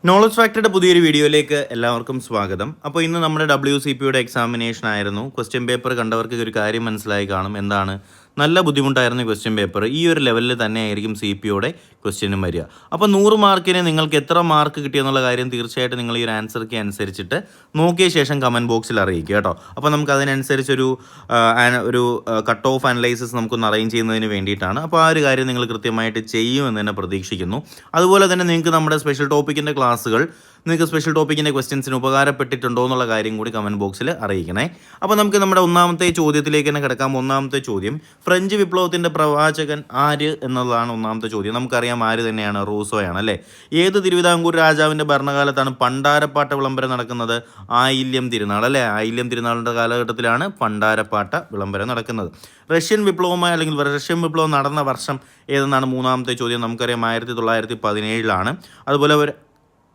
Knowledge ഫാക്ടറിയുടെ പുതിയൊരു വീഡിയോയിലേക്ക് എല്ലാവർക്കും സ്വാഗതം. അപ്പോൾ ഇന്ന് നമ്മുടെ WCPയുടെ എക്സാമിനേഷൻ ആയിരുന്നു. ക്വസ്റ്റ്യൻ പേപ്പർ കണ്ടവർക്ക് ഒരു കാര്യം മനസ്സിലായി കാണും. എന്താണ്? നല്ല ബുദ്ധിമുട്ടായിരുന്നു ക്വസ്റ്റ്യൻ പേപ്പർ. ഈ ഒരു ലെവലിൽ തന്നെ ആയിരിക്കും CPയുടെ ക്വസ്റ്റ്യനും വരിക. അപ്പോൾ 100 മാർക്കിന് നിങ്ങൾക്ക് എത്ര മാർക്ക് കിട്ടിയെന്നുള്ള കാര്യം തീർച്ചയായിട്ടും നിങ്ങൾ ഈ ഒരു ആൻസർക്ക് അനുസരിച്ചിട്ട് നോക്കിയ ശേഷം കമൻറ്റ് ബോക്സിൽ അറിയിക്കുക കേട്ടോ. അപ്പോൾ നമുക്ക് അതിനനുസരിച്ചൊരു കട്ട് ഓഫ് അനലൈസിസ് നമുക്കൊന്ന് അറേഞ്ച് ചെയ്യുന്നതിന് വേണ്ടിയിട്ടാണ്. അപ്പോൾ ആ ഒരു കാര്യം നിങ്ങൾ കൃത്യമായിട്ട് ചെയ്യുമെന്ന് തന്നെ പ്രതീക്ഷിക്കുന്നു. അതുപോലെ തന്നെ നിങ്ങൾക്ക് നമ്മുടെ സ്പെഷ്യൽ ടോപ്പിക്കിൻ്റെ ക്ലാസ്സുകൾ നിങ്ങൾക്ക് സ്പെഷ്യൽ ടോപ്പിക്കിൻ്റെ ക്വസ്റ്റ്യൻസിന് ഉപകാരപ്പെട്ടിട്ടുണ്ടോ എന്നുള്ള കാര്യം കൂടി കമൻറ്റ് ബോക്സിൽ അറിയിക്കണേ. അപ്പോൾ നമുക്ക് നമ്മുടെ ഒന്നാമത്തെ ചോദ്യത്തിലേക്ക് തന്നെ കിടക്കാം. ഒന്നാമത്തെ ചോദ്യം, ഫ്രഞ്ച് വിപ്ലവത്തിൻ്റെ പ്രവാചകൻ ആര് എന്നുള്ളതാണ് ഒന്നാമത്തെ ചോദ്യം. നമുക്കറിയാം ആര് തന്നെയാണ്, റൂസോയാണ് അല്ലേ. ഏത് തിരുവിതാംകൂർ രാജാവിൻ്റെ ഭരണകാലത്താണ് പണ്ടാരപ്പാട്ട വിളംബരം നടക്കുന്നത്? ആയില്യം തിരുനാൾ അല്ലേ. ആയില്യം തിരുനാളിൻ്റെ കാലഘട്ടത്തിലാണ് പണ്ടാരപ്പാട്ട വിളംബരം നടക്കുന്നത്. റഷ്യൻ വിപ്ലവമായി അല്ലെങ്കിൽ റഷ്യൻ വിപ്ലവം നടന്ന വർഷം ഏതെന്നാണ് മൂന്നാമത്തെ ചോദ്യം. നമുക്കറിയാം 1917 അതുപോലെ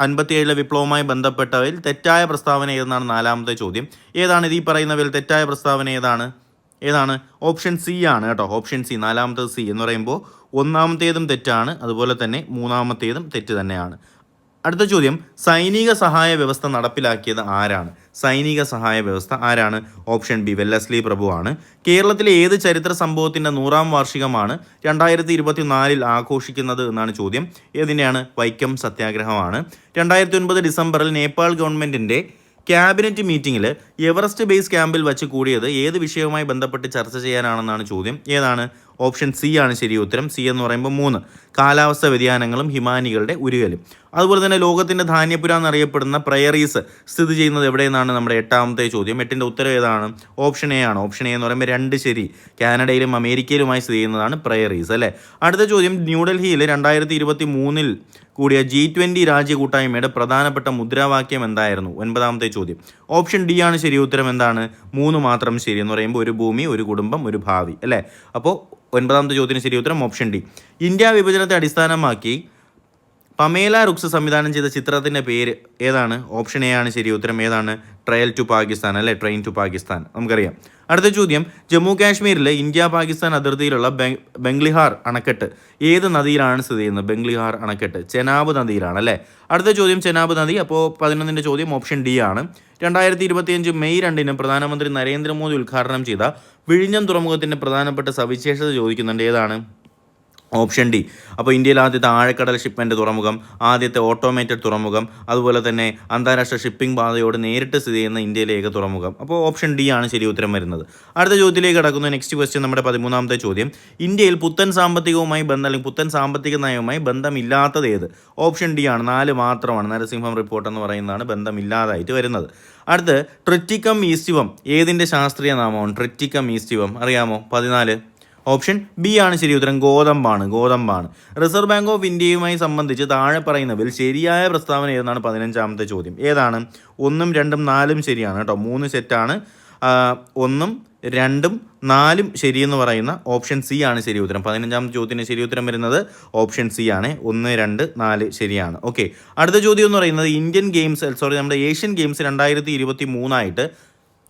57 വിപ്ലവവുമായി ബന്ധപ്പെട്ടവയിൽ തെറ്റായ പ്രസ്താവന ഏതെന്നാണ് നാലാമത്തെ ചോദ്യം. ഏതാണ് ഇത്? ഈ പറയുന്നവയിൽ തെറ്റായ പ്രസ്താവന ഏതാണ്? ഓപ്ഷൻ സി ആണ് കേട്ടോ. ഓപ്ഷൻ സി, നാലാമത്തേത് സി എന്ന് പറയുമ്പോൾ ഒന്നാമത്തേതും തെറ്റാണ്, അതുപോലെ തന്നെ മൂന്നാമത്തേതും തെറ്റ് തന്നെയാണ്. അടുത്ത ചോദ്യം, സൈനിക സഹായ വ്യവസ്ഥ നടപ്പിലാക്കിയത് ആരാണ്? സൈനിക സഹായ വ്യവസ്ഥ ആരാണ്? ഓപ്ഷൻ ബി, വെല്ലസ്ലി പ്രഭുവാണ്. കേരളത്തിലെ ഏത് ചരിത്ര സംഭവത്തിൻ്റെ 100ാം വാർഷികമാണ് 2024 ആഘോഷിക്കുന്നത് എന്നാണ് ചോദ്യം. ഏതിൻ്റെയാണ്? വൈക്കം സത്യാഗ്രഹമാണ്. 2009 ഡിസംബറിൽ നേപ്പാൾ ഗവൺമെൻറ്റിൻ്റെ ക്യാബിനറ്റ് മീറ്റിങ്ങിൽ എവറസ്റ്റ് ബേസ് ക്യാമ്പിൽ വച്ച് കൂടിയത് ഏത് വിഷയവുമായി ബന്ധപ്പെട്ട് ചർച്ച ചെയ്യാനാണെന്നാണ് ചോദ്യം. ഏതാണ്? ഓപ്ഷൻ സി ആണ് ശരി ഉത്തരം. സി എന്ന് പറയുമ്പോൾ 3, കാലാവസ്ഥ വ്യതിയാനങ്ങളും ഹിമാനികളുടെ ഉരുകലും. അതുപോലെ തന്നെ ലോകത്തിൻ്റെ ധാന്യപുര എന്നറിയപ്പെടുന്ന പ്രയറീസ് സ്ഥിതി ചെയ്യുന്നത് എവിടെയെന്നാണ് നമ്മുടെ 8ാമത്തെ ചോദ്യം. 8ൻ്റെ ഉത്തരം ഏതാണ്? ഓപ്ഷൻ എ ആണ്. ഓപ്ഷൻ എ എന്ന് പറയുമ്പോൾ 2 ശരി. കാനഡയിലും അമേരിക്കയിലുമായി സ്ഥിതി ചെയ്യുന്നതാണ് പ്രയറീസ് അല്ലേ. അടുത്ത ചോദ്യം, ന്യൂഡൽഹിയിൽ 2023 കൂടിയ G20 രാജ്യ കൂട്ടായ്മയുടെ പ്രധാനപ്പെട്ട മുദ്രാവാക്യം എന്തായിരുന്നു? 9ാമത്തെ ചോദ്യം. ഓപ്ഷൻ ഡി ആണ് ശരി ഉത്തരം. എന്താണ്? 3 മാത്രം ശരി എന്ന് പറയുമ്പോൾ ഒരു ഭൂമി, ഒരു കുടുംബം, ഒരു ഭാവി അല്ലേ. അപ്പോൾ 9ാമത്തെ ചോദ്യത്തിന് ശരി ഉത്തരം ഓപ്ഷൻ ഡി. ഇന്ത്യ വിഭജനത്തെ അടിസ്ഥാനമാക്കി പമേല റുക്സ് സംവിധാനം ചെയ്ത ചിത്രത്തിൻ്റെ പേര് ഏതാണ്? ഓപ്ഷൻ എ ആണ് ശരി ഉത്തരം. ഏതാണ്? ട്രയൽ ടു പാകിസ്ഥാൻ അല്ലേ. ട്രെയിൻ ടു പാകിസ്ഥാൻ നമുക്കറിയാം. അടുത്ത ചോദ്യം, ജമ്മു കാശ്മീരിൽ ഇന്ത്യ പാകിസ്ഥാൻ അതിർത്തിയിലുള്ള ബംഗ്ലിഹാർ അണക്കെട്ട് ഏത് നദിയിലാണ് സ്ഥിതി ചെയ്യുന്നത്? ബംഗ്ലിഹാർ അണക്കെട്ട് ചെനാബ് നദിയിലാണ് അല്ലേ. അടുത്ത ചോദ്യം, ചെനാബ് നദി. അപ്പോൾ 11ൻ്റെ ചോദ്യം ഓപ്ഷൻ ഡി ആണ്. 2025 മെയ് 2 പ്രധാനമന്ത്രി നരേന്ദ്രമോദി ഉദ്ഘാടനം ചെയ്ത വിഴിഞ്ഞം തുറമുഖത്തിൻ്റെ പ്രധാനപ്പെട്ട സവിശേഷത ചോദിക്കുന്നുണ്ട്. ഏതാണ്? Option D. അപ്പോൾ ഇന്ത്യയിലെ ആദ്യത്തെ ആഴക്കടൽ ഷിപ്മെൻറ്റ് തുറമുഖം, ആദ്യത്തെ ഓട്ടോമേറ്റഡ് തുറമുഖം, അതുപോലെ തന്നെ അന്താരാഷ്ട്ര ഷിപ്പിംഗ് പാതയോട് നേരിട്ട് സ്ഥിതി ചെയ്യുന്ന ഇന്ത്യയിലെ ഏക തുറമുഖം. അപ്പോൾ ഓപ്ഷൻ ഡി ആണ് ശരി ഉത്തരം വരുന്നത്. അടുത്ത ചോദ്യത്തിലേക്ക് കടക്കുന്ന നെക്സ്റ്റ് ക്വസ്റ്റ്യൻ നമ്മുടെ 13ാമത്തെ ചോദ്യം, ഇന്ത്യയിൽ പുത്തൻ സാമ്പത്തികവുമായി ബന്ധം അല്ലെങ്കിൽ പുത്തൻ സാമ്പത്തിക നയവുമായി ബന്ധമില്ലാത്തത് ഏത്? ഓപ്ഷൻ ഡി ആണ്. 4 മാത്രമാണ്. നരസിംഹം റിപ്പോർട്ട് എന്ന് പറയുന്നതാണ് ബന്ധമില്ലാതായിട്ട് വരുന്നത്. അടുത്ത്, ട്രിറ്റിക്കം ഈസ്റ്റിവം ഏതിൻ്റെ ശാസ്ത്രീയ നാമമാണ്? ട്രിറ്റിക്കം ഈസ്റ്റിവം അറിയാമോ? 14. ഓപ്ഷൻ ബി ആണ് ശരി ഉത്തരം. ഗോതമ്പാണ്. റിസർവ് ബാങ്ക് ഓഫ് ഇന്ത്യയുമായി സംബന്ധിച്ച് താഴെ പറയുന്നതിൽ ശരിയായ പ്രസ്താവന ഏതെന്നാണ് 15ാമത്തെ ചോദ്യം. ഏതാണ്? 1, 2, 4 ശരിയാണ് കേട്ടോ. 3 സെറ്റാണ്. 1, 2, 4 ശരിയെന്ന് പറയുന്ന ഓപ്ഷൻ സി ആണ് ശരി ഉത്തരം. 15ാമത്തെ ചോദ്യത്തിന് ശരി ഉത്തരം വരുന്നത് ഓപ്ഷൻ സി ആണ്. 1, 2, 4 ശരിയാണ്. ഓക്കെ. അടുത്ത ചോദ്യം എന്ന് പറയുന്നത് നമ്മുടെ ഏഷ്യൻ ഗെയിംസ് 2023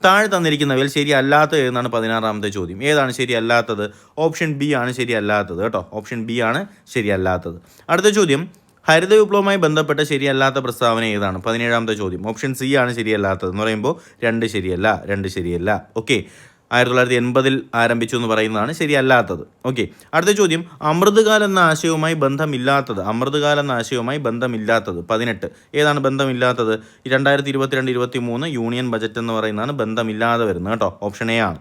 താഴെ തന്നിരിക്കുന്നവയിൽ ശരിയല്ലാത്തത് ഏതെന്നാണ് 16ാമത്തെ ചോദ്യം. ഏതാണ് ശരിയല്ലാത്തത്? ഓപ്ഷൻ ബി ആണ് ശരിയല്ലാത്തത് കേട്ടോ. ഓപ്ഷൻ ബി ആണ് ശരിയല്ലാത്തത്. അടുത്ത ചോദ്യം, ഹരിത വിപ്ലവവുമായി ബന്ധപ്പെട്ട ശരിയല്ലാത്ത പ്രസ്താവന ഏതാണ്? 17ാമത്തെ ചോദ്യം. ഓപ്ഷൻ സി ആണ് ശരിയല്ലാത്തത് എന്ന് പറയുമ്പോൾ 2 ശരിയല്ല. ഓക്കെ. 1980 ആരംഭിച്ചു എന്ന് പറയുന്നതാണ് ശരിയല്ലാത്തത്. ഓക്കെ. അടുത്ത ചോദ്യം, അമൃതകാലം എന്ന ആശയവുമായി ബന്ധമില്ലാത്തത്. 18. ഏതാണ് ബന്ധമില്ലാത്തത്? 2022-23 യൂണിയൻ ബജറ്റ് എന്ന് പറയുന്നതാണ് ബന്ധമില്ലാതെ വരുന്നത് കേട്ടോ. ഓപ്ഷൻ എ ആണ്.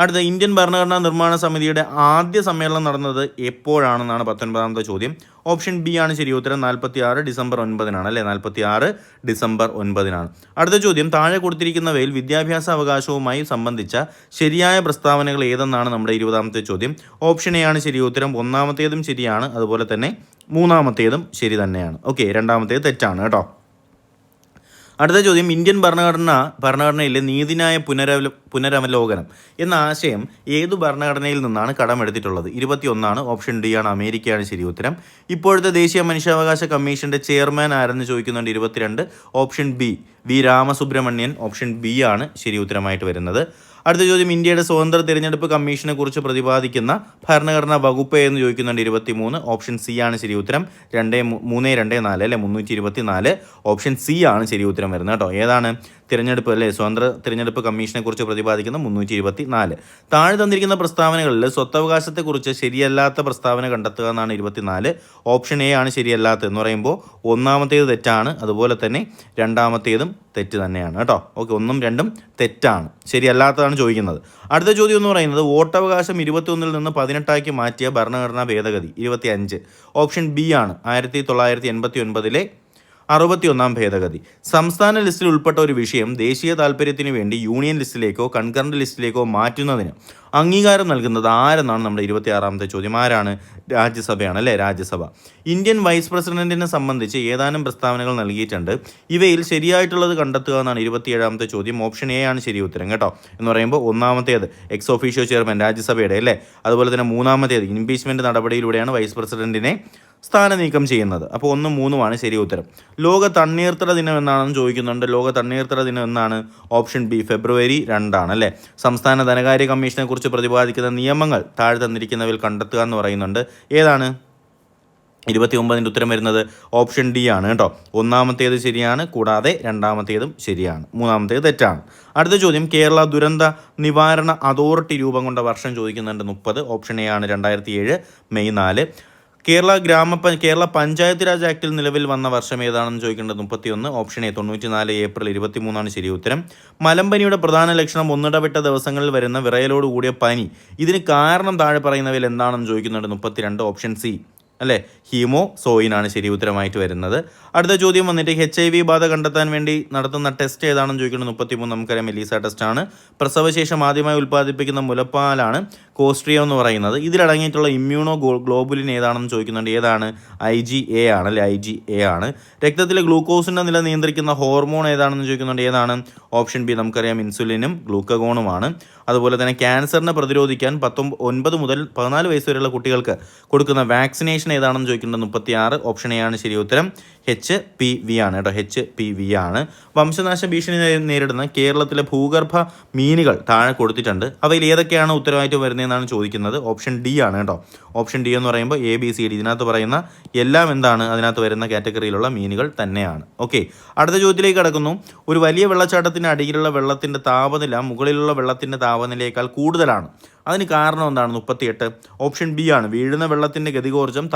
അടുത്ത, ഇന്ത്യൻ ഭരണഘടനാ നിർമ്മാണ സമിതിയുടെ ആദ്യ സമ്മേളനം നടന്നത് എപ്പോഴാണെന്നാണ് 19ാമത്തെ ചോദ്യം. ഓപ്ഷൻ ബി ആണ് ശരി ഉത്തരം. 46 ഡിസംബർ 9 അല്ലേ. 46 ഡിസംബർ 9. അടുത്ത ചോദ്യം, താഴെ കൊടുത്തിരിക്കുന്നവയിൽ വിദ്യാഭ്യാസ അവകാശവുമായി സംബന്ധിച്ച ശരിയായ പ്രസ്താവനകൾ ഏതെന്നാണ് നമ്മുടെ 20ാമത്തെ ചോദ്യം. ഓപ്ഷൻ എ ആണ് ശരി ഉത്തരം. 1ാമത്തേതും ശരിയാണ്, അതുപോലെ തന്നെ 3ാമത്തേതും ശരി തന്നെയാണ്. ഓക്കെ. 2ാമത്തേത് തെറ്റാണ് കേട്ടോ. അടുത്ത ചോദ്യം, ഇന്ത്യൻ ഭരണഘടനയിലെ നീതിന്യായ പുനരവലോകനം എന്ന ആശയം ഏതു ഭരണഘടനയിൽ നിന്നാണ് കടമെടുത്തിട്ടുള്ളത്? 21. ഓപ്ഷൻ ഡി ആണ്. അമേരിക്കയാണ് ശരി ഉത്തരം. ഇപ്പോഴത്തെ ദേശീയ മനുഷ്യാവകാശ കമ്മീഷൻ്റെ ചെയർമാൻ ആരെന്ന് ചോദിക്കുന്നുണ്ട്. 22. Option B, V Ramasubramanian. Option B ആണ് ശരി ഉത്തരമായിട്ട് വരുന്നത്. അടുത്ത ചോദ്യം, ഇന്ത്യയുടെ സ്വതന്ത്ര തിരഞ്ഞെടുപ്പ് കമ്മീഷനെ കുറിച്ച് പ്രതിപാദിക്കുന്ന ഭരണഘടനാ വകുപ്പ് എന്ന് ചോദിക്കുന്നുണ്ട്. 23. ഓപ്ഷൻ സി ആണ് ശരി ഉത്തരം. 324 അല്ലെ 324. ഓപ്ഷൻ സി ആണ് ശരി ഉത്തരം വരുന്നത് കേട്ടോ. ഏതാണ്? തിരഞ്ഞെടുപ്പ് അല്ലേ, സ്വതന്ത്ര തിരഞ്ഞെടുപ്പ് കമ്മീഷനെ കുറിച്ച് പ്രതിപാദിക്കുന്ന 324. താഴെ തന്നിരിക്കുന്ന പ്രസ്താവനകളിൽ സ്വത്തവകാശത്തെക്കുറിച്ച് ശരിയല്ലാത്ത പ്രസ്താവന കണ്ടെത്തുക എന്നാണ് 24. ഓപ്ഷൻ എ ആണ് ശരിയല്ലാത്തത് എന്ന് പറയുമ്പോൾ ഒന്നാമത്തേത് തെറ്റാണ്, അതുപോലെ തന്നെ രണ്ടാമത്തേതും തെറ്റ് തന്നെയാണ് കേട്ടോ. ഓക്കെ, 1ഉം 2ഉം തെറ്റാണ്, ശരിയല്ലാത്തതാണ് ചോദിക്കുന്നത്. അടുത്ത ചോദ്യം എന്ന് പറയുന്നത് വോട്ടവകാശം 21 നിന്ന് 18 മാറ്റിയ ഭരണഘടനാ ഭേദഗതി 25. ഓപ്ഷൻ ബി ആണ് 1989 61 ഭേദഗതി. സംസ്ഥാന ലിസ്റ്റിൽ ഉൾപ്പെട്ട ഒരു വിഷയം ദേശീയ താല്പര്യത്തിന് വേണ്ടി യൂണിയൻ ലിസ്റ്റിലേക്കോ കൺകറന്റ് ലിസ്റ്റിലേക്കോ മാറ്റുന്നതിന് അംഗീകാരം നൽകുന്നത് ആരെന്നാണ് നമ്മുടെ 26ാമത്തെ ചോദ്യം. ആരാണ്? രാജ്യസഭയാണ് അല്ലേ, രാജ്യസഭ. ഇന്ത്യൻ വൈസ് പ്രസിഡന്റിനെ സംബന്ധിച്ച് ഏതാനും പ്രസ്താവനകൾ നൽകിയിട്ടുണ്ട്. ഇവയിൽ ശരിയായിട്ടുള്ളത് കണ്ടെത്തുക എന്നാണ് 27ാമത്തെ ചോദ്യം. ഓപ്ഷൻ എ ആണ് ശരി ഉത്തരം കേട്ടോ. എന്ന് പറയുമ്പോൾ ഒന്നാമത്തേത് എക്സ് ഒഫീഷ്യോ ചെയർമാൻ രാജ്യസഭയുടെ അല്ലേ, അതുപോലെ തന്നെ മൂന്നാമത്തേത് ഇംപീച്ച്മെന്റ് നടപടിയിലൂടെയാണ് വൈസ് പ്രസിഡന്റിനെ സ്ഥാനനീക്കം ചെയ്യുന്നത്. അപ്പോൾ 1ഉം 3ഉമാണ് ശരി ഉത്തരം. ലോക തണ്ണീർത്തട ദിനം എന്നാണെന്ന് ചോദിക്കുന്നുണ്ട്. ലോക തണ്ണീർത്തട ദിനം എന്നാണ്? ഓപ്ഷൻ ബി ഫെബ്രുവരി 2 അല്ലേ. സംസ്ഥാന ധനകാര്യ കമ്മീഷനെ കുറിച്ച് പ്രതിപാദിക്കുന്ന നിയമങ്ങൾ താഴെ തന്നിരിക്കുന്നവയിൽ കണ്ടെത്തുക എന്ന് പറയുന്നുണ്ട്. ഏതാണ്? 29ന്റെ ഉത്തരം വരുന്നത് ഓപ്ഷൻ ഡി ആണ് കേട്ടോ. ഒന്നാമത്തേത് ശരിയാണ്, കൂടാതെ രണ്ടാമത്തേതും ശരിയാണ്, മൂന്നാമത്തേത് തെറ്റാണ്. അടുത്ത ചോദ്യം, കേരള ദുരന്ത നിവാരണ അതോറിറ്റി രൂപം കൊണ്ട വർഷം ചോദിക്കുന്നുണ്ട്. 30. ഓപ്ഷൻ എ ആണ് 2007 മെയ് 4. കേരള പഞ്ചായത്ത് രാജ് ആക്ടിൽ നിലവിൽ വന്ന വർഷം ഏതാണെന്ന് ചോദിക്കേണ്ടത്. 31. ഓപ്ഷൻ എ 94 ഏപ്രിൽ 23 ശരി ഉത്തരം. മലമ്പനിയുടെ പ്രധാന ലക്ഷണം ഒന്നിടവിട്ട ദിവസങ്ങളിൽ വരുന്ന വിറയലോട് കൂടിയ പനി. ഇതിന് കാരണം താഴെ പറയുന്നവയിൽ എന്താണെന്ന് ചോദിക്കുന്നുണ്ട്. 32. ഓപ്ഷൻ സി അല്ലേ, ഹീമോസോയിനാണ് ശരി ഉത്തരമായിട്ട് വരുന്നത്. അടുത്ത ചോദ്യം വന്നിട്ട് HIV ബാധ കണ്ടെത്താൻ വേണ്ടി നടത്തുന്ന ടെസ്റ്റ് ഏതാണെന്ന് ചോദിക്കുന്നത്. 33. നമുക്കറിയാം മെലീസ ടെസ്റ്റാണ്. പ്രസവശേഷം ആദ്യമായി ഉൽപ്പാദിപ്പിക്കുന്ന മുലപ്പാലാണ് കോസ്ട്രിയോ എന്ന് പറയുന്നത്. ഇതിലടങ്ങിയിട്ടുള്ള ഇമ്മ്യൂണോ ഗ്ലോബുലിൻ ഏതാണെന്ന് ചോദിക്കുന്നുണ്ട്. ഏതാണ്? IgA ആണ് അല്ലേ, IgA ആണ്. രക്തത്തിലെ ഗ്ലൂക്കോസിൻ്റെ നില നിയന്ത്രിക്കുന്ന ഹോർമോൺ ഏതാണെന്ന് ചോദിക്കുന്നുണ്ട്. ഏതാണ്? ഓപ്ഷൻ ബി നമുക്കറിയാം ഇൻസുലിനും ഗ്ലൂക്കഗോണുമാണ്. അതുപോലെ തന്നെ ക്യാൻസറിനെ പ്രതിരോധിക്കാൻ 9 മുതൽ 14 വയസ്സ് വരെയുള്ള കുട്ടികൾക്ക് കൊടുക്കുന്ന വാക്സിനേഷൻ ഏതാണെന്ന് ചോദിക്കുന്നത്. 36. ഓപ്ഷൻ എ ആണ് ശരി ഉത്തരം. HPV ആണ് കേട്ടോ, HPV ആണ്. വംശനാശ ഭീഷണി നേരിടുന്ന കേരളത്തിലെ ഭൂഗർഭ മീനുകൾ താഴെ കൊടുത്തിട്ടുണ്ട്. അവയിൽ ഏതൊക്കെയാണ് ഉത്തരവായിട്ട് വരുന്നതെന്നാണ് ചോദിക്കുന്നത്. ഓപ്ഷൻ ഡി ആണ് കേട്ടോ. ഓപ്ഷൻ ഡി എന്ന് പറയുമ്പോൾ ABCD ഇതിനകത്ത് പറയുന്ന എല്ലാം എന്താണ്, അതിനകത്ത് വരുന്ന കാറ്റഗറിയിലുള്ള മീനുകൾ തന്നെയാണ്. ഓക്കെ, അടുത്ത ചോദ്യത്തിലേക്ക് കടക്കുന്നു. ഒരു വലിയ വെള്ളച്ചാട്ടത്തിൻ്റെ അടിയിലുള്ള വെള്ളത്തിൻ്റെ താപനില മുകളിലുള്ള വെള്ളത്തിൻ്റെ താപനിലയേക്കാൾ കൂടുതലാണ്. അതിന് കാരണം എന്താണ്? 38. ഓപ്ഷൻ ബി ആണ് വീഴുന്ന വെള്ളത്തിൻ്റെ ഗതികോർജ്ജം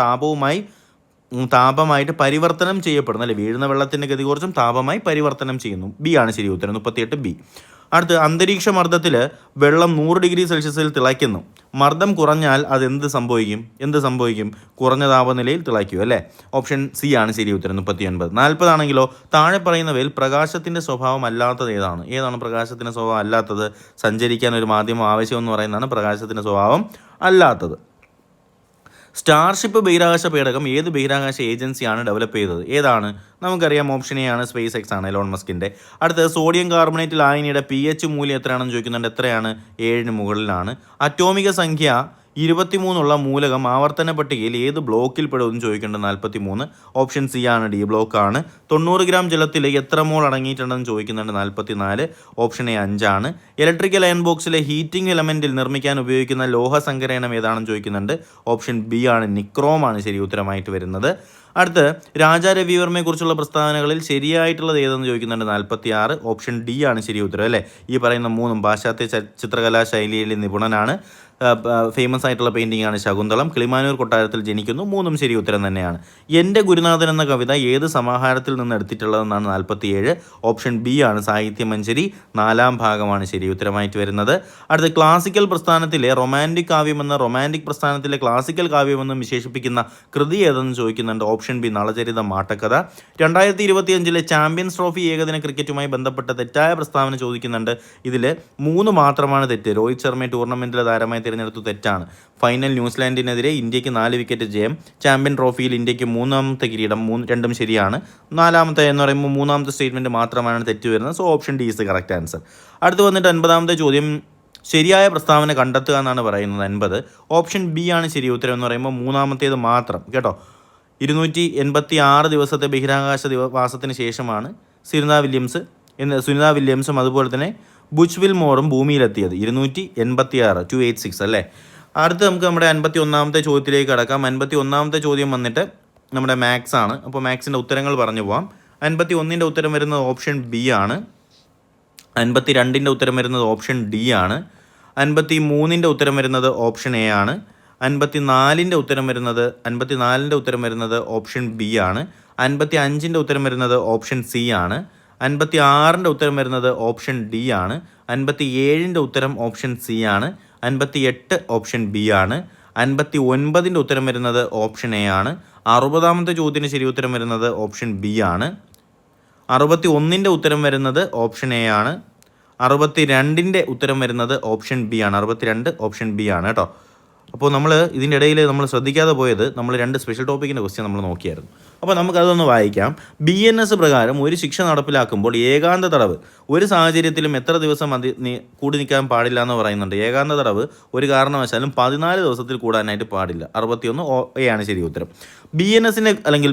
താപമായിട്ട് പരിവർത്തനം ചെയ്യപ്പെടുന്നു അല്ലെ, വീഴുന്ന വെള്ളത്തിൻ്റെ ഗതികോർജ്ജം താപമായി പരിവർത്തനം ചെയ്യുന്നു. ബി ആണ് ശരി ഉത്തരം. 38 ബി. അടുത്ത്, അന്തരീക്ഷ മർദ്ദത്തിൽ വെള്ളം 100 ഡിഗ്രി സെൽഷ്യസിൽ തിളയ്ക്കുന്നു. മർദ്ദം കുറഞ്ഞാൽ അത് എന്ത് സംഭവിക്കും? കുറഞ്ഞ താപനിലയിൽ തിളയ്ക്കും അല്ലേ. ഓപ്ഷൻ സി ആണ് ശരി ഉത്തരം. 39. 40 ആണെങ്കിലോ താഴെ പറയുന്നവയിൽ പ്രകാശത്തിൻ്റെ സ്വഭാവം അല്ലാത്തത് ഏതാണ് പ്രകാശത്തിൻ്റെ സ്വഭാവം അല്ലാത്തത്? സഞ്ചരിക്കാൻ ഒരു മാധ്യമം ആവശ്യമെന്ന് പറയുന്നതാണ് പ്രകാശത്തിൻ്റെ സ്വഭാവം അല്ലാത്തത്. സ്റ്റാർഷിപ്പ് ബഹിരാകാശ പേടകം ഏത് ബഹിരാകാശ ഏജൻസിയാണ് ഡെവലപ്പ് ചെയ്തത്? ഏതാണ്? നമുക്കറിയാം ഓപ്ഷൻ എ ആണ് സ്പേസ് എക്സ് ആണ്, എലോൺ മസ്കിൻ്റെ. അടുത്തത്, സോഡിയം കാർബണേറ്റ് ലായനിയുടെ pH മൂല്യം എത്രയാണെന്ന് ചോദിക്കുന്നുണ്ട്. എത്രയാണ്? 7 മുകളിലാണ്. അറ്റോമിക സംഖ്യ 23 മൂലകം ആവർത്തന പട്ടികയിൽ ഏത് ബ്ലോക്കിൽ പെടുമെന്ന് ചോദിക്കേണ്ടത്. 43. ഓപ്ഷൻ സി ആണ്, ഡി ബ്ലോക്ക് ആണ്. 90 ഗ്രാം ജലത്തിൽ എത്ര മോൾ അടങ്ങിയിട്ടുണ്ടെന്ന് ചോദിക്കുന്നുണ്ട്. 44. ഓപ്ഷൻ എ 5 ആണ്. ഇലക്ട്രിക്കൽ അയൺ ബോക്സിലെ ഹീറ്റിംഗ് എലമെന്റിൽ നിർമ്മിക്കാൻ ഉപയോഗിക്കുന്ന ലോഹ സങ്കരയണം ഏതാണെന്ന് ചോദിക്കുന്നുണ്ട്. ഓപ്ഷൻ ബി ആണ്, നിക്രോം ആണ് ശരി ഉത്തരമായിട്ട് വരുന്നത്. അടുത്ത്, രാജാ രവിവർമ്മയെ കുറിച്ചുള്ള പ്രസ്താവനകളിൽ ശരിയായിട്ടുള്ളത് ഏതെന്ന് ചോദിക്കുന്നുണ്ട്. 46. ഓപ്ഷൻ ഡി ആണ് ശരി ഉത്തരം അല്ലേ. ഈ പറയുന്ന 3ഉം പാശ്ചാത്യ ചിത്രകലാ ശൈലിയിലെ നിപുണനാണ്. ഫേമസ് ആയിട്ടുള്ള പെയിൻറ്റിംഗ് ആണ് ശകുന്തളം. കിളിമാനൂർ കൊട്ടാരത്തിൽ ജനിക്കുന്നു. 3ഉം ശരി ഉത്തരം തന്നെയാണ്. എൻ്റെ ഗുരുനാഥൻ എന്ന കവിത ഏത് സമാഹാരത്തിൽ നിന്ന് എടുത്തിട്ടുള്ളതെന്നാണ്. 47. ഓപ്ഷൻ ബി ആണ്, സാഹിത്യമഞ്ജരി 4ാം ഭാഗമാണ് ശരി ഉത്തരമായിട്ട് വരുന്നത്. അടുത്ത, ക്ലാസിക്കൽ പ്രസ്ഥാനത്തിലെ റൊമാൻറ്റിക് കാവ്യമെന്ന റൊമാൻറ്റിക് പ്രസ്ഥാനത്തിലെ ക്ലാസിക്കൽ കാവ്യമെന്നും വിശേഷിപ്പിക്കുന്ന കൃതി ഏതെന്ന് ചോദിക്കുന്നുണ്ട്. ഓപ്ഷൻ ബി നളചരിതം മാട്ടക്കഥ. 2025 ചാമ്പ്യൻസ് ട്രോഫി ഏകദിന ക്രിക്കറ്റുമായി ബന്ധപ്പെട്ട തെറ്റായ പ്രസ്താവന ചോദിക്കുന്നുണ്ട്. ഇതിൽ 3 മാത്രമാണ് തെറ്റ്. രോഹിത് ശർമ്മയെ ടൂർണമെൻറ്റിലെ താരമായി തിരഞ്ഞെടുത്തു, തെറ്റാണ്. ഫൈനൽ ന്യൂസിലാൻഡിനെതിരെ ഇന്ത്യക്ക് 4 വിക്കറ്റ് ജയം. ചാമ്പ്യൻ ട്രോഫിയിൽ ഇന്ത്യക്ക് 3ാമത്തെ കിരീടം. 2ഉം ശരിയാണ്. 4ാമത്തെ എന്ന് പറയുമ്പോൾ 3ാമത്തെ സ്റ്റേറ്റ്മെൻറ്റ് മാത്രമാണ് തെറ്റ് വരുന്നത്. So option D is correct answer. അടുത്ത് വന്നിട്ട് 50ാമത്തെ ചോദ്യം, ശരിയായ പ്രസ്താവന കണ്ടെത്തുക എന്നാണ് പറയുന്നത്. 50. ഓപ്ഷൻ ബി ആണ് ശരി ഉത്തരം എന്ന് പറയുമ്പോൾ 3ാമത്തേത് മാത്രം കേട്ടോ. 286 ദിവസത്തെ ബഹിരാകാശ വാസത്തിന് ശേഷമാണ് സുനിത വില്യംസും അതുപോലെ തന്നെ ബുച്ച് വിൽമോറും ഭൂമിയിലെത്തിയത്? 286, 286 അല്ലേ. അടുത്ത് നമുക്ക് നമ്മുടെ 51ാമത്തെ ചോദ്യത്തിലേക്ക് കടക്കാം. 51ാമത്തെ ചോദ്യം വന്നിട്ട് നമ്മുടെ മാത്സ് ആണ്. അപ്പോൾ മാത്സിൻ്റെ ഉത്തരങ്ങൾ പറഞ്ഞു പോവാം. 51ൻ്റെ ഉത്തരം വരുന്നത് ഓപ്ഷൻ ബി ആണ്. 52ൻ്റെ ഉത്തരം വരുന്നത് ഓപ്ഷൻ ഡി ആണ്. 53ൻ്റെ ഉത്തരം വരുന്നത് ഓപ്ഷൻ എ ആണ്. 54ൻ്റെ ഉത്തരം വരുന്നത് ഓപ്ഷൻ ബി ആണ്. 55ൻ്റെ ഉത്തരം വരുന്നത് ഓപ്ഷൻ സി ആണ്. 56ൻ്റെ ഉത്തരം വരുന്നത് ഓപ്ഷൻ ഡി ആണ്. 57ൻ്റെ ഉത്തരം ഓപ്ഷൻ സി ആണ്. 58 ഓപ്ഷൻ ബി ആണ്. 59ൻ്റെ ഉത്തരം വരുന്നത് ഓപ്ഷൻ എ ആണ്. 60ാമത്തെ ചോദ്യത്തിന് ശരി ഉത്തരം വരുന്നത് ഓപ്ഷൻ ബി ആണ്. 61ൻ്റെ ഉത്തരം വരുന്നത് ഓപ്ഷൻ എ ആണ്. 62ൻ്റെ ഉത്തരം വരുന്നത് ഓപ്ഷൻ ബി ആണ്. 62 ഓപ്ഷൻ ബി ആണ് കേട്ടോ. അപ്പോൾ നമ്മൾ ഇതിൻ്റെ ഇടയിൽ നമ്മൾ ശ്രദ്ധിക്കാതെ പോയത് നമ്മൾ 2 സ്പെഷ്യൽ ടോപ്പിക്കിൻ്റെ ക്വസ്റ്റ്യൻ നമ്മൾ നോക്കിയായിരുന്നു. അപ്പോൾ നമുക്കതൊന്ന് വായിക്കാം. BNS പ്രകാരം ഒരു ശിക്ഷ നടപ്പിലാക്കുമ്പോൾ ഏകാന്ത തടവ് ഒരു സാഹചര്യത്തിലും എത്ര ദിവസം കൂടി നിൽക്കാൻ പാടില്ല എന്ന് പറയുന്നുണ്ട്. ഏകാന്ത തടവ് ഒരു കാരണവശാലും 14 ദിവസത്തിൽ കൂടാനായിട്ട് പാടില്ല. 61 എ ആണ് ശരി ഉത്തരം. BNSൻ്റെ അല്ലെങ്കിൽ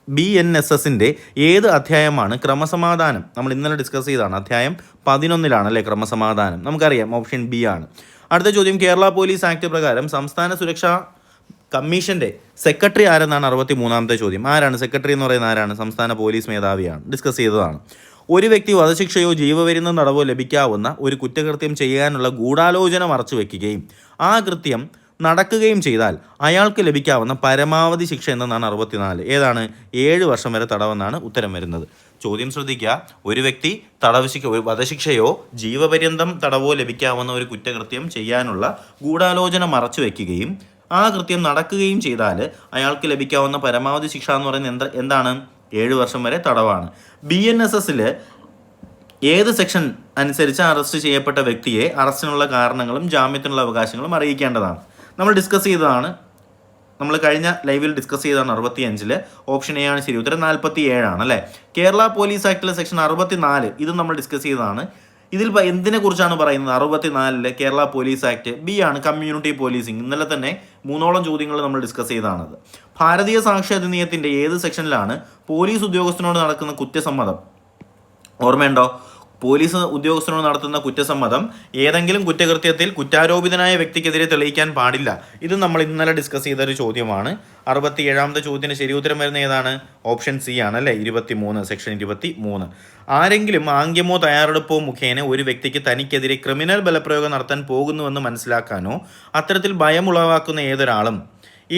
BNSSൻ്റെ ഏത് അധ്യായമാണ് ക്രമസമാധാനം? നമ്മൾ ഇന്നലെ ഡിസ്കസ് ചെയ്തതാണ്. അധ്യായം 11 അല്ലേ ക്രമസമാധാനം. നമുക്കറിയാം ഓപ്ഷൻ ബി ആണ്. അടുത്ത ചോദ്യം, കേരള പോലീസ് ആക്ട് പ്രകാരം സംസ്ഥാന സുരക്ഷാ കമ്മീഷൻ്റെ സെക്രട്ടറി ആരെന്നാണ് 63ാമത്തെ ചോദ്യം. ആരാണ് സെക്രട്ടറി എന്ന് പറയുന്നത്? ആരാണ്? സംസ്ഥാന പോലീസ് മേധാവിയാണ്. ഡിസ്കസ് ചെയ്തതാണ്. ഒരു വ്യക്തി വധശിക്ഷയോ ജീവപര്യന്തം തടവോ ലഭിക്കാവുന്ന ഒരു കുറ്റകൃത്യം ചെയ്യാനുള്ള ഗൂഢാലോചന മറച്ചുവെക്കുകയും ആ കൃത്യം നടക്കുകയും ചെയ്താൽ അയാൾക്ക് ലഭിക്കാവുന്ന പരമാവധി ശിക്ഷ എന്നാണ് 64. ഏതാണ്? 7 വർഷം വരെ തടവെന്നാണ് ഉത്തരം വരുന്നത്. ചോദ്യം ശ്രദ്ധിക്കുക. ഒരു വ്യക്തി വധശിക്ഷയോ ജീവപര്യന്തം തടവോ ലഭിക്കാവുന്ന ഒരു കുറ്റകൃത്യം ചെയ്യാനുള്ള ഗൂഢാലോചന മറച്ചു വയ്ക്കുകയും ആ കൃത്യം നടക്കുകയും ചെയ്താൽ അയാൾക്ക് ലഭിക്കാവുന്ന പരമാവധി ശിക്ഷ എന്ന് പറയുന്നത് എന്താണ്? 7 വർഷം വരെ തടവാണ്. BNSSൽ ഏത് സെക്ഷൻ അനുസരിച്ച് അറസ്റ്റ് ചെയ്യപ്പെട്ട വ്യക്തിയെ അറസ്റ്റിനുള്ള കാരണങ്ങളും ജാമ്യത്തിനുള്ള അവകാശങ്ങളും അറിയിക്കേണ്ടതാണ്? നമ്മൾ ഡിസ്കസ് ചെയ്തതാണ്. നമ്മൾ കഴിഞ്ഞ ലൈവിൽ ഡിസ്കസ് ചെയ്തതാണ്. 65 ഓപ്ഷൻ എ ആണ് ശരി ഉത്തരം. 47 അല്ലേ. കേരള പോലീസ് ആക്ടിലെ സെക്ഷൻ 64 ഇത് നമ്മൾ ഡിസ്കസ് ചെയ്തതാണ്. ഇതിൽ എന്തിനെ കുറിച്ചാണ് പറയുന്നത്? 64 കേരള പോലീസ് ആക്ട്. ബി ആണ് കമ്മ്യൂണിറ്റി പോലീസിങ്. ഇന്നലെ തന്നെ 3ഓളം ചോദ്യങ്ങൾ നമ്മൾ ഡിസ്കസ് ചെയ്തതാണത്. ഭാരതീയ സാക്ഷ്യ അധിനിയമത്തിൻ്റെ ഏത് സെക്ഷനിലാണ് പോലീസ് ഉദ്യോഗസ്ഥനോട് നടക്കുന്ന കുറ്റസമ്മതം? ഓർമ്മയുണ്ടോ? പോലീസ് ഉദ്യോഗസ്ഥനോട് നടത്തുന്ന കുറ്റസമ്മതം ഏതെങ്കിലും കുറ്റകൃത്യത്തിൽ കുറ്റാരോപിതനായ വ്യക്തിക്കെതിരെ തെളിയിക്കാൻ പാടില്ല. ഇത് നമ്മൾ ഇന്നലെ ഡിസ്കസ് ചെയ്ത ഒരു ചോദ്യമാണ്. 67ാമത്തെ ചോദ്യത്തിന് ശരി ഉത്തരം വരുന്ന ഏതാണ്? ഓപ്ഷൻ സി ആണ് അല്ലേ. 23 സെക്ഷൻ 23. ആരെങ്കിലും ആംഗ്യമോ തയ്യാറെടുപ്പോ മുഖേന ഒരു വ്യക്തിക്ക് തനിക്കെതിരെ ക്രിമിനൽ ബലപ്രയോഗം നടത്താൻ പോകുന്നുവെന്ന് മനസ്സിലാക്കാനോ അത്തരത്തിൽ ഭയം ഉളവാക്കുന്ന ഏതൊരാളും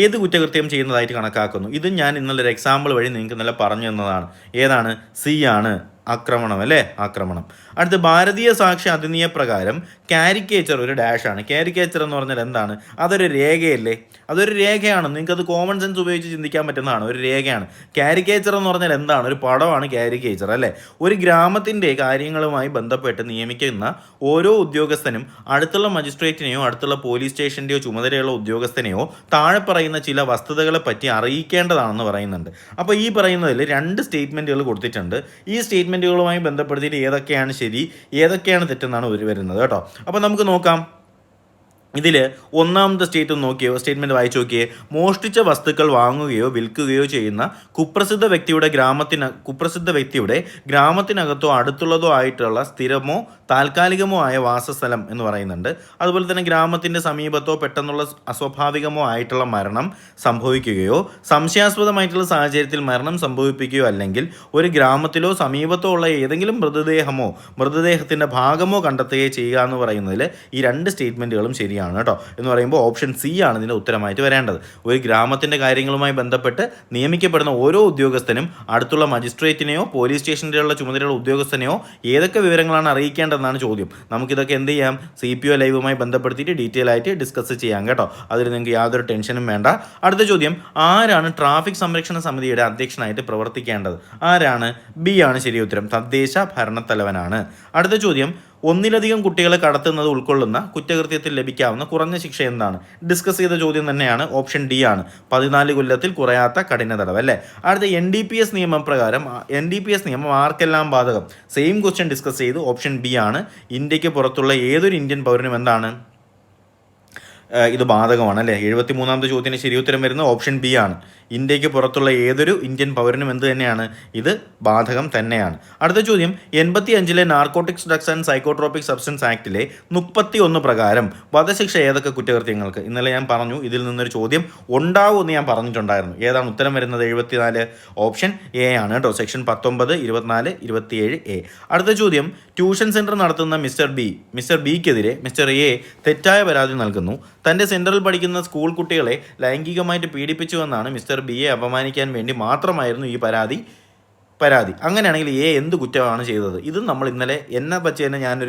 ഏത് കുറ്റകൃത്യം ചെയ്യുന്നതായിട്ട് കണക്കാക്കുന്നു? ഇത് ഞാൻ ഇന്നലെ ഒരു എക്സാമ്പിൾ വഴി നിങ്ങൾക്ക് ഇന്നലെ പറഞ്ഞു തന്നതാണ്. ഏതാണ്? സി ആണ്. ആക്രമണം അല്ലേ. ആക്രമണം. അടുത്ത്, ഭാരതീയ സാക്ഷ്യ അധിനിയ പ്രകാരം കാരിക്കേച്ചർ ഒരു ഡാഷാണ്. കാരിക്കേച്ചർ എന്ന് പറഞ്ഞാൽ എന്താണ്? അതൊരു രേഖയല്ലേ? അതൊരു രേഖയാണ്. നിങ്ങൾക്കത് കോമൺ സെൻസ് ഉപയോഗിച്ച് ചിന്തിക്കാൻ പറ്റുന്നതാണ്. ഒരു രേഖയാണ്. കാരിക്കേച്ചർ എന്ന് പറഞ്ഞാൽ എന്താണ്? ഒരു പടമാണ് കാരിക്കേച്ചർ അല്ലേ. ഒരു ഗ്രാമത്തിൻ്റെ കാര്യങ്ങളുമായി ബന്ധപ്പെട്ട് നിയമിക്കുന്ന ഓരോ ഉദ്യോഗസ്ഥനും അടുത്തുള്ള മജിസ്ട്രേറ്റിനെയോ അടുത്തുള്ള പോലീസ് സ്റ്റേഷൻ്റെയോ ചുമതലയുള്ള ഉദ്യോഗസ്ഥനെയോ താഴെ പറയുന്ന ചില വസ്തുതകളെ പറ്റി അറിയിക്കേണ്ടതാണെന്ന് പറയുന്നുണ്ട്. അപ്പോൾ ഈ പറയുന്നതിൽ 2 സ്റ്റേറ്റ്മെൻറ്റുകൾ കൊടുത്തിട്ടുണ്ട്. ഈ സ്റ്റേറ്റ്മെൻറ്റുകളുമായി ബന്ധപ്പെടുത്തിയിട്ട് ഏതൊക്കെയാണ് ശരി ഏതൊക്കെയാണ് തെറ്റെന്നാണ് വരുന്നത് കേട്ടോ. അപ്പോൾ നമുക്ക് നോക്കാം. ഇതിൽ 1ാമത്തെ സ്റ്റേറ്റ്മെൻറ്റ് വായിച്ചു നോക്കിയേ. മോഷ്ടിച്ച വസ്തുക്കൾ വാങ്ങുകയോ വിൽക്കുകയോ ചെയ്യുന്ന കുപ്രസിദ്ധ വ്യക്തിയുടെ ഗ്രാമത്തിനകത്തോ അടുത്തുള്ളതോ ആയിട്ടുള്ള സ്ഥിരമോ താൽക്കാലികമോ ആയ വാസസ്ഥലം എന്ന് പറയുന്നുണ്ട്. അതുപോലെ തന്നെ ഗ്രാമത്തിൻ്റെ സമീപത്തോ പെട്ടെന്നുള്ള അസ്വാഭാവികമോ ആയിട്ടുള്ള മരണം സംഭവിക്കുകയോ സംശയാസ്പദമായിട്ടുള്ള സാഹചര്യത്തിൽ മരണം സംഭവിപ്പിക്കുകയോ അല്ലെങ്കിൽ ഒരു ഗ്രാമത്തിലോ സമീപത്തോ ഉള്ള ഏതെങ്കിലും മൃതദേഹത്തിൻ്റെ ഭാഗമോ കണ്ടെത്തുകയോ ചെയ്യുക എന്ന് പറയുന്നതിൽ ഈ 2 സ്റ്റേറ്റ്മെൻറ്റുകളും ശരിയാണ് കേട്ടോ. എന്ന് പറയുമ്പോൾ ഓപ്ഷൻ സി ആണ് ഇതിൻ്റെ ഉത്തരമായിട്ട് വരേണ്ടത്. ഒരു ഗ്രാമത്തിൻ്റെ കാര്യങ്ങളുമായി ബന്ധപ്പെട്ട് നിയമിക്കപ്പെടുന്ന ഓരോ ഉദ്യോഗസ്ഥനും അടുത്തുള്ള മജിസ്ട്രേറ്റിനെയോ പോലീസ് സ്റ്റേഷനിലുള്ള ചുമതലയുള്ള ഉദ്യോഗസ്ഥനെയോ ഏതൊക്കെ വിവരങ്ങളാണ് അറിയിക്കേണ്ടതെന്നാണ് ചോദ്യം. നമുക്കിതൊക്കെ എന്ത് ചെയ്യാം? CPO ലൈവുമായി ബന്ധപ്പെടുത്തിയിട്ട് ഡീറ്റെയിൽ ആയിട്ട് ഡിസ്കസ് ചെയ്യാം കേട്ടോ. അതിൽ നിങ്ങൾക്ക് യാതൊരു ടെൻഷനും വേണ്ട. അടുത്ത ചോദ്യം, ആരാണ് ട്രാഫിക് സംരക്ഷണ സമിതിയുടെ അധ്യക്ഷനായിട്ട് പ്രവർത്തിക്കേണ്ടത്? ആരാണ്? ബി ആണ് ശരി ഉത്തരം. തദ്ദേശ ഭരണത്തലവനാണ്. അടുത്ത ചോദ്യം, ഒന്നിലധികം കുട്ടികളെ കടത്തുന്നത് ഉൾക്കൊള്ളുന്ന കുറ്റകൃത്യത്തിൽ ലഭിക്കാവുന്ന കുറഞ്ഞ ശിക്ഷ എന്താണ്? ഡിസ്കസ് ചെയ്ത ചോദ്യം തന്നെയാണ്. ഓപ്ഷൻ ഡി ആണ്. 14 കൊല്ലത്തിൽ കുറയാത്ത കഠിന തടവ് അല്ലേ. അടുത്ത NDPS നിയമം പ്രകാരം NDPS നിയമം ആർക്കെല്ലാം ബാധകം? സെയിം ക്വസ്റ്റ്യൻ ഡിസ്കസ് ചെയ്തു. ഓപ്ഷൻ ബി ആണ്. ഇന്ത്യക്ക് പുറത്തുള്ള ഏതൊരു ഇന്ത്യൻ പൗരനും എന്താണ്? ഇത് ബാധകമാണ് അല്ലേ. 73ാമത്തെ ചോദ്യത്തിന് ശരി ഉത്തരം വരുന്നത് ഓപ്ഷൻ ബി ആണ്. ഇന്ത്യക്ക് പുറത്തുള്ള ഏതൊരു ഇന്ത്യൻ പൗരനും എന്ത് തന്നെയാണ്, ഇത് ബാധകം തന്നെയാണ്. അടുത്ത ചോദ്യം 85 narcotics drugs and psychotropic substance ആക്ടിലെ 31 പ്രകാരം വധശിക്ഷ ഏതൊക്കെ കുറ്റകൃത്യങ്ങൾക്ക്? ഇന്നലെ ഞാൻ പറഞ്ഞു ഇതിൽ നിന്നൊരു ചോദ്യം ഉണ്ടാവുമെന്ന് ഞാൻ പറഞ്ഞിട്ടുണ്ടായിരുന്നു. ഏതാണ് ഉത്തരം വരുന്നത്? 74 ഓപ്ഷൻ എ ആണ് കേട്ടോ. Section 19, 24, 27 A. അടുത്ത ചോദ്യം ട്യൂഷൻ സെൻറ്റർ നടത്തുന്ന മിസ്റ്റർ ബിക്കെതിരെ മിസ്റ്റർ എ തെറ്റായ പരാതി നൽകുന്നു. തൻ്റെ സെൻറ്ററിൽ പഠിക്കുന്ന സ്കൂൾ കുട്ടികളെ ലൈംഗികമായിട്ട് പീഡിപ്പിച്ചുവെന്നാണ് മിസ്റ്റർ ബിയെ അപമാനിക്കാൻ വേണ്ടി മാത്രമായിരുന്നു ഈ പരാതി. അങ്ങനെയാണെങ്കിൽ എ എന്ത് കുറ്റമാണ് ചെയ്തത്? ഇത് നമ്മൾ ഇന്നലെ എന്നെ പറ്റി തന്നെ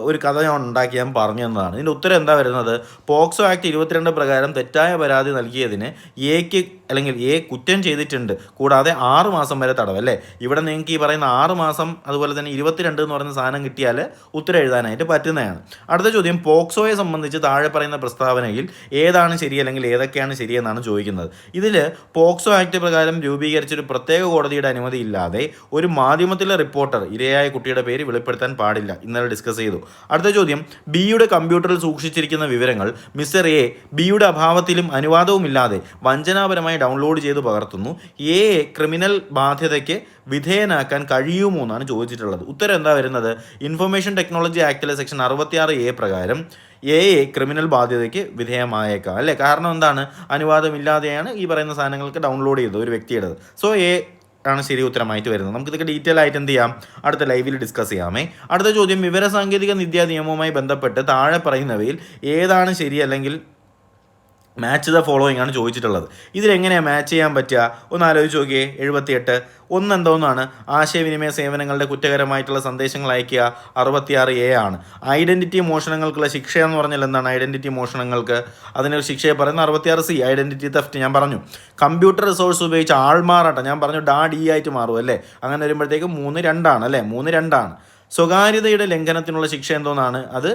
ഒരു കഥ ഞാൻ ഉണ്ടാക്കി ഞാൻ പറഞ്ഞു തന്നതാണ്. ഇതിൻ്റെ ഉത്തരം എന്താ വരുന്നത്? പോക്സോ ആക്ട് 22 പ്രകാരം തെറ്റായ പരാതി നൽകിയതിന് എ കുറ്റം ചെയ്തിട്ടുണ്ട്. കൂടാതെ 6 മാസം വരെ തടവ് അല്ലേ. ഇവിടെ നിങ്ങൾക്ക് ഈ പറയുന്ന 6 മാസം അതുപോലെ തന്നെ 22 എന്ന് പറയുന്ന സാധനം കിട്ടിയാൽ ഉത്തരം എഴുതാനായിട്ട് പറ്റുന്നതാണ്. അടുത്ത ചോദ്യം പോക്സോയെ സംബന്ധിച്ച് താഴെ പറയുന്ന പ്രസ്താവനയിൽ ഏതാണ് ശരി അല്ലെങ്കിൽ ഏതൊക്കെയാണ് ശരിയെന്നാണ് ചോദിക്കുന്നത്. ഇതിൽ പോക്സോ ആക്ട് പ്രകാരം രൂപീകരിച്ചൊരു പ്രത്യേക കോടതിയുടെ അനുമതി ഇല്ലാതെ ഒരു മാധ്യമത്തിലെ റിപ്പോർട്ടർ ഇരയായ കുട്ടിയുടെ പേര് വെളിപ്പെടുത്താൻ പാടില്ല. ഇന്നലെ ഡിസ്കസ് ചെയ്തു. അടുത്ത ചോദ്യം ബിയുടെ കമ്പ്യൂട്ടറിൽ സൂക്ഷിച്ചിരിക്കുന്ന വിവരങ്ങൾ മിസ്റ്റർ എ ബിയുടെ അഭാവത്തിലും അനുവാദവുമില്ലാതെ വഞ്ചനാപരമായി ഡൗൺലോഡ് ചെയ്ത് പകർത്തുന്നു. എ ക്രിമിനൽ ബാധ്യതയ്ക്ക് വിധേയനാക്കാൻ കഴിയുമോ എന്നാണ് ചോദിച്ചിട്ടുള്ളത്. ഉത്തരം എന്താ വരുന്നത്? ഇൻഫർമേഷൻ ടെക്നോളജി ആക്ടിലെ സെക്ഷൻ 66 എ പ്രകാരം എ ക്രിമിനൽ ബാധ്യതയ്ക്ക് വിധേയമായേക്കാം അല്ലേ. കാരണം എന്താണ്? അനുവാദമില്ലാതെയാണ് ഈ പറയുന്ന സാധനങ്ങൾക്ക് ഡൗൺലോഡ് ചെയ്തത് ഒരു വ്യക്തിയുടേത്. സോ എ ആണ് ശരി ഉത്തരമായിട്ട് വരുന്നത്. നമുക്കിതൊക്കെ ഡീറ്റെയിൽ ആയിട്ട് എന്ത് ചെയ്യാം, അടുത്ത ലൈവിൽ ഡിസ്കസ് ചെയ്യാമേ. അടുത്ത ചോദ്യം വിവരസാങ്കേതിക വിദ്യാ നിയമവുമായി ബന്ധപ്പെട്ട് താഴെ പറയുന്നവയിൽ ഏതാണ് ശരി അല്ലെങ്കിൽ മാച്ച് ദ ഫോളോയിങ് ആണ് ചോദിച്ചിട്ടുള്ളത്. ഇതിലെങ്ങനെയാണ് മാച്ച് ചെയ്യാൻ പറ്റുക? ഒന്ന് ആലോചിച്ച് നോക്കിയേ. 78 എന്തോന്നാണ്? ആശയവിനിമയ സേവനങ്ങളുടെ കുറ്റകരമായിട്ടുള്ള സന്ദേശങ്ങൾ അയക്കുക. 66 എ ആണ്. ഐഡൻറ്റിറ്റി മോഷണങ്ങൾക്കുള്ള ശിക്ഷ എന്ന് പറഞ്ഞാൽ എന്താണ്? ഐഡൻറ്റിറ്റി മോഷണങ്ങൾക്ക് അതിനൊരു ശിക്ഷയെ പറയുന്നത് 66 സി ഐഡൻറ്റിറ്റി തെഫ്റ്റ് ഞാൻ പറഞ്ഞു. കമ്പ്യൂട്ടർ റിസോഴ്സ് ഉപയോഗിച്ച് ആൾമാറാട്ടം ഞാൻ പറഞ്ഞു ഡി ആയിട്ട് മാറും അല്ലേ. അങ്ങനെ വരുമ്പോഴത്തേക്ക് 3-2 ആണ് അല്ലേ. 3-2 ആണ്. സ്വകാര്യതയുടെ ലംഘനത്തിനുള്ള ശിക്ഷ എന്തോന്നാണ്? അത്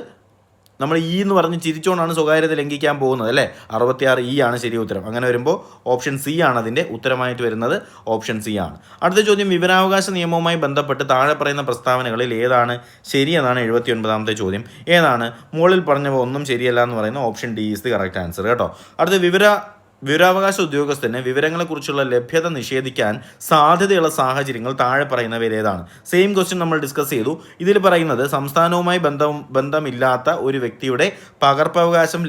നമ്മൾ എന്ന് പറഞ്ഞ് ചിരിച്ചുകൊണ്ടാണ് സ്വകാര്യത ലംഘിക്കാൻ പോകുന്നത് അല്ലേ. 66 ആണ് ശരി ഉത്തരം. അങ്ങനെ വരുമ്പോൾ ഓപ്ഷൻ സി ആണ് അതിൻ്റെ ഉത്തരമായിട്ട് വരുന്നത്. ഓപ്ഷൻ സി ആണ്. അടുത്ത ചോദ്യം വിവരാവകാശ നിയമവുമായി ബന്ധപ്പെട്ട് താഴെ പറയുന്ന പ്രസ്താവനകളിൽ ഏതാണ് ശരിയെന്നാണ് 79ാമത്തെ ചോദ്യം. ഏതാണ്? മുകളിൽ പറഞ്ഞവ ഒന്നും ശരിയല്ല എന്ന് പറയുന്ന option D is the correct answer കേട്ടോ. അടുത്ത വിവരാവകാശ ഉദ്യോഗസ്ഥന് വിവരങ്ങളെക്കുറിച്ചുള്ള ലഭ്യത നിഷേധിക്കാൻ സാധ്യതയുള്ള സാഹചര്യങ്ങൾ താഴെ പറയുന്നവയിൽ ഏതാണ്? സെയിം ക്വസ്റ്റ്യൻ നമ്മൾ ഡിസ്കസ് ചെയ്തു. ഇതിൽ പറയുന്നത് സംസ്ഥാനവുമായി ബന്ധമില്ലാത്ത ഒരു വ്യക്തിയുടെ പകർപ്പവകാശം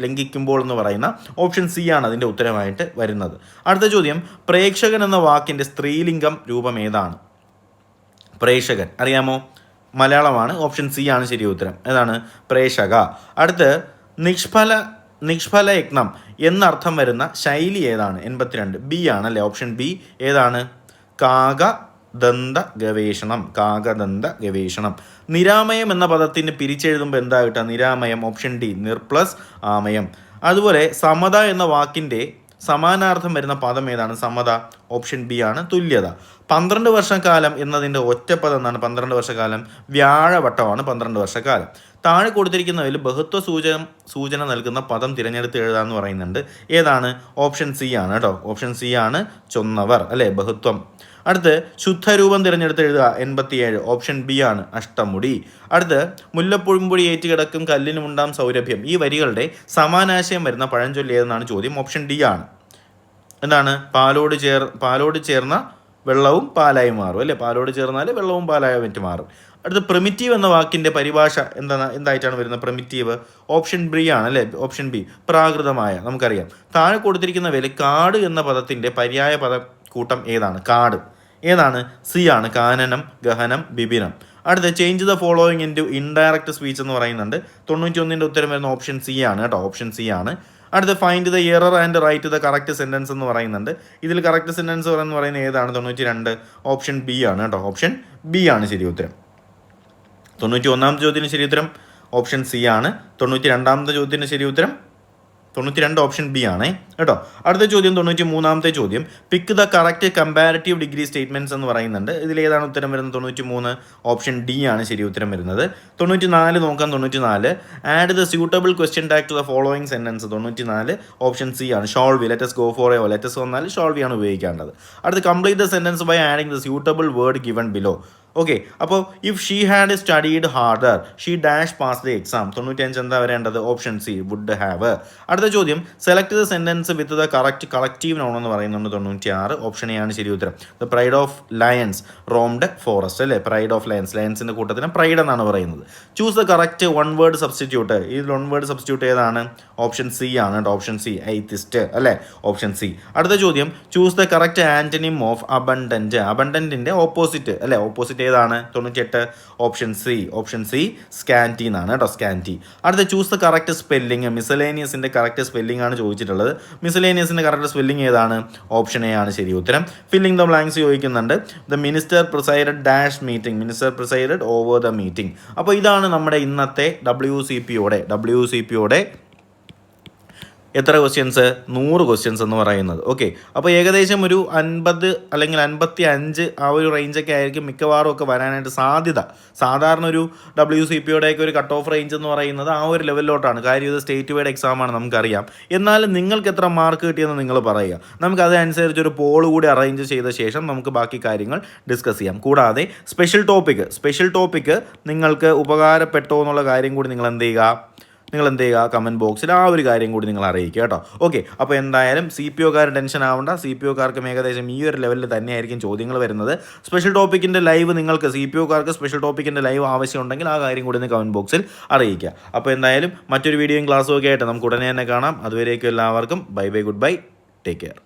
ലംഘിക്കുമ്പോൾ എന്ന് പറയുന്ന ഓപ്ഷൻ സി ആണ് അതിൻ്റെ ഉത്തരമായിട്ട് വരുന്നത്. അടുത്ത ചോദ്യം പ്രേക്ഷകൻ എന്ന വാക്കിൻ്റെ സ്ത്രീലിംഗം രൂപം ഏതാണ്? പ്രേക്ഷകൻ അറിയാമോ? മലയാളമാണ്. ഓപ്ഷൻ സി ആണ് ശരി ഉത്തരം. ഏതാണ്? പ്രേക്ഷക. അടുത്ത് നിഷ്ഫല യജ്ഞം എന്നർത്ഥം വരുന്ന ശൈലി ഏതാണ്? 82 ബി ആണല്ലേ. ഓപ്ഷൻ ബി ഏതാണ്? കാകദന്ത ഗവേഷണം. നിരാമയം എന്ന പദത്തിന് പിരിച്ചെഴുതുമ്പോൾ എന്താ കിട്ടുക? നിരാമയം. ഓപ്ഷൻ ഡി നിർപ്ലസ് ആമയം. അതുപോലെ സമത എന്ന വാക്കിൻ്റെ സമാനാർത്ഥം വരുന്ന പദം ഏതാണ്? സമത. ഓപ്ഷൻ ബി ആണ് തുല്യത. 12 വർഷക്കാലം എന്നതിൻ്റെ ഒറ്റപ്പദം എന്നാണ്? 12 വർഷക്കാലം വ്യാഴവട്ടമാണ് 12 വർഷക്കാലം. താഴെ കൊടുത്തിരിക്കുന്നതിൽ ബഹുത്വ സൂചന നൽകുന്ന പദം തിരഞ്ഞെടുത്ത് എഴുതാമെന്ന് പറയുന്നുണ്ട്. ഏതാണ്? ഓപ്ഷൻ സി ആണ് കേട്ടോ. ഓപ്ഷൻ സി ആണ് ചൊന്നവർ അല്ലേ, ബഹുത്വം. അടുത്ത് ശുദ്ധരൂപം തിരഞ്ഞെടുത്ത് എഴുതുക. 87 ഓപ്ഷൻ ബി ആണ് അഷ്ടമുടി. അടുത്ത് മുല്ലപ്പുഴമ്പൊടി ഏറ്റുകിടക്കും കല്ലിനുമുണ്ടാം സൗരഭ്യം. ഈ വരികളുടെ സമാനാശയം വരുന്ന പഴഞ്ചൊല്ലി ഏതെന്നാണ് ചോദ്യം. ഓപ്ഷൻ ഡി ആണ്. എന്താണ്? പാലോട് ചേർന്ന വെള്ളവും പാലായി മാറും അല്ലേ. പാലോട് ചേർന്നാൽ വെള്ളവും പാലായിട്ട് മാറും. അടുത്ത പ്രിമിറ്റീവ് എന്ന വാക്കിൻ്റെ പരിഭാഷ എന്തായിട്ടാണ് വരുന്നത്? പ്രിമിറ്റീവ്. ഓപ്ഷൻ ബി ആണ് അല്ലേ. ഓപ്ഷൻ ബി പ്രാകൃതമായ. നമുക്കറിയാം. താഴെ കൊടുത്തിരിക്കുന്നവയിൽ കാട് എന്ന പദത്തിൻ്റെ പര്യായ പദക്കൂട്ടം ഏതാണ്? കാട്. ഏതാണ്? സി ആണ്. കാനനം, ഗഹനം, വിപിനം. അടുത്ത change the following into indirect speech എന്ന് പറയുന്നുണ്ട്. 91ൻ്റെ ഉത്തരം വരുന്ന ഓപ്ഷൻ സി ആണ് കേട്ടോ. ഓപ്ഷൻ സി ആണ്. അടുത്ത find the error and write the correct sentence എന്ന് പറയുന്നുണ്ട്. ഇതിൽ കറക്റ്റ് സെൻറ്റൻസ് എന്ന് പറയുന്നത് ഏതാണ്? 92 ഓപ്ഷൻ ബി ആണ് കേട്ടോ. ഓപ്ഷൻ ബി ആണ് ശരി ഉത്തരം. 91ാമത്തെ ചോദ്യത്തിന് ശരി ഉത്തരം ഓപ്ഷൻ സി ആണ്. 92ാമത്തെ ചോദ്യത്തിന് ശരി ഉത്തരം 92 ഓപ്ഷൻ ബി ആണ് കേട്ടോ. അടുത്ത ചോദ്യം 93ാമത്തെ ചോദ്യം pick the correct comparative degree statements എന്ന് പറയുന്നുണ്ട്. ഇതിലേതാണ് ഉത്തരം വരുന്നത്? 93 ഓപ്ഷൻ ഡി ആണ് ശരി ഉത്തരം വരുന്നത്. 94 നോക്കാം. 94 add the suitable question tag to the following sentence. 94 option C ആണ്. Shall we. Let's go for a let's വന്നാൽ ഷോൾ വി ആണ് ഉപയോഗിക്കേണ്ടത്. അടുത്ത് complete the sentence by adding the suitable word given below. Okay, അപ്പോൾ if she had studied harder she dash pass the exam. 95 എന്താ വരേണ്ടത്? Option C, would have. അടുത്ത ചോദ്യം, select the sentence with the correct collective noun എന്ന് പറയുന്നുണ്ട്. 96 option A ആണ് ശരി ഉത്തരം. The pride of lions roamed forest അല്ലേ? പ്രൈഡ് ഓഫ് ലയൺസ്, ലയൺസിന്റെ കൂട്ടത്തിന് പ്രൈഡ് എന്നാണ് പറയുന്നത്. Choose the correct one word substitute. ഈ വൺ വേർഡ് സബ്സ്റ്റിറ്റ്യൂട്ട് ഏതാണ്? ഓപ്ഷൻ സി ആണ് കേട്ടോ. ഓപ്ഷൻ സി, എയ്ത്തിസ്റ്റ് അല്ലേ? Option C. അടുത്ത ചോദ്യം, choose the correct antonym of abundant. അബണ്ടന്റിന്റെ ഓപ്പോസിറ്റ് അല്ലേ? ഓപ്പോസിറ്റ് ഏതാണ്? 98 option C. Option C, scanty എന്നാണ് കേട്ടോ. സ്കാൻറ്റി. അടുത്ത choose the correct spelling. മിസലേനിയസിന്റെ correct spelling ആണ് ചോദിച്ചിട്ടുള്ളത്. മിസലേനിയസിന്റെ കറക്റ്റ് സ്പെല്ലിംഗ് ഏതാണ്? ഓപ്ഷൻ എ ആണ് ശരി ഉത്തരം. ഫില്ലിംഗ് ദ ബ്ലാങ്ക്സ് ചോദിക്കുന്നുണ്ട്. The minister presided dash meeting. Minister presided over the meeting. അപ്പോൾ ഇതാണ് നമ്മുടെ ഇന്നത്തെ WCPയുടെ എത്ര ക്വസ്റ്റ്യൻസ്? 100 ക്വസ്റ്റ്യൻസ് എന്ന് പറയുന്നത്. ഓക്കെ, അപ്പോൾ ഏകദേശം ഒരു 50 അല്ലെങ്കിൽ 55 ആ ഒരു റേഞ്ചൊക്കെ ആയിരിക്കും മിക്കവാറും ഒക്കെ വരാനായിട്ട് സാധ്യത. സാധാരണ ഒരു WCPയുടെയൊക്കെ ഒരു കട്ട് ഓഫ് റേഞ്ച് എന്ന് പറയുന്നത് ആ ഒരു ലെവലിലോട്ടാണ്. കാര്യം ഇത് സ്റ്റേറ്റ് വൈഡ് എക്സാമാണ്, നമുക്കറിയാം. എന്നാലും നിങ്ങൾക്ക് എത്ര മാർക്ക് കിട്ടിയെന്ന് നിങ്ങൾ പറയുക. നമുക്ക് അതനുസരിച്ച് ഒരു പോൾ കൂടി അറേഞ്ച് ചെയ്ത ശേഷം നമുക്ക് ബാക്കി കാര്യങ്ങൾ ഡിസ്കസ് ചെയ്യാം. കൂടാതെ സ്പെഷ്യൽ ടോപ്പിക്ക് നിങ്ങൾക്ക് ഉപകാരപ്പെട്ടോ എന്നുള്ള കാര്യം കൂടി നിങ്ങൾ എന്ത് ചെയ്യുക? കമൻറ്റ് ബോക്സിൽ ആ ഒരു കാര്യം കൂടി നിങ്ങൾ അറിയിക്കുക കേട്ടോ. ഓക്കെ, അപ്പോൾ എന്തായാലും CPOക്കാർ ടെൻഷൻ ആവേണ്ട. CPOക്കാർക്കും ഏകദേശം ഈ ഒരു ലെവലിൽ തന്നെയായിരിക്കും ചോദ്യങ്ങൾ വരുന്നത്. സ്പെഷ്യൽ ടോപ്പിക്കിൻ്റെ ലൈവ് നിങ്ങൾക്ക് CPOക്കാർക്ക് സ്പെഷ്യൽ ടോപ്പിക്കിൻ്റെ ലൈവ് ആവശ്യമുണ്ടെങ്കിൽ ആ കാര്യം കൂടി കമൻറ്റ് ബോക്സിൽ അറിയിക്കുക. അപ്പോൾ എന്തായാലും മറ്റൊരു വീഡിയോയും ക്ലാസ്സും ഒക്കെ ആയിട്ട് നമുക്ക് ഉടനെ തന്നെ കാണാം. അതുവരേക്കും എല്ലാവർക്കും bye, good bye, take care.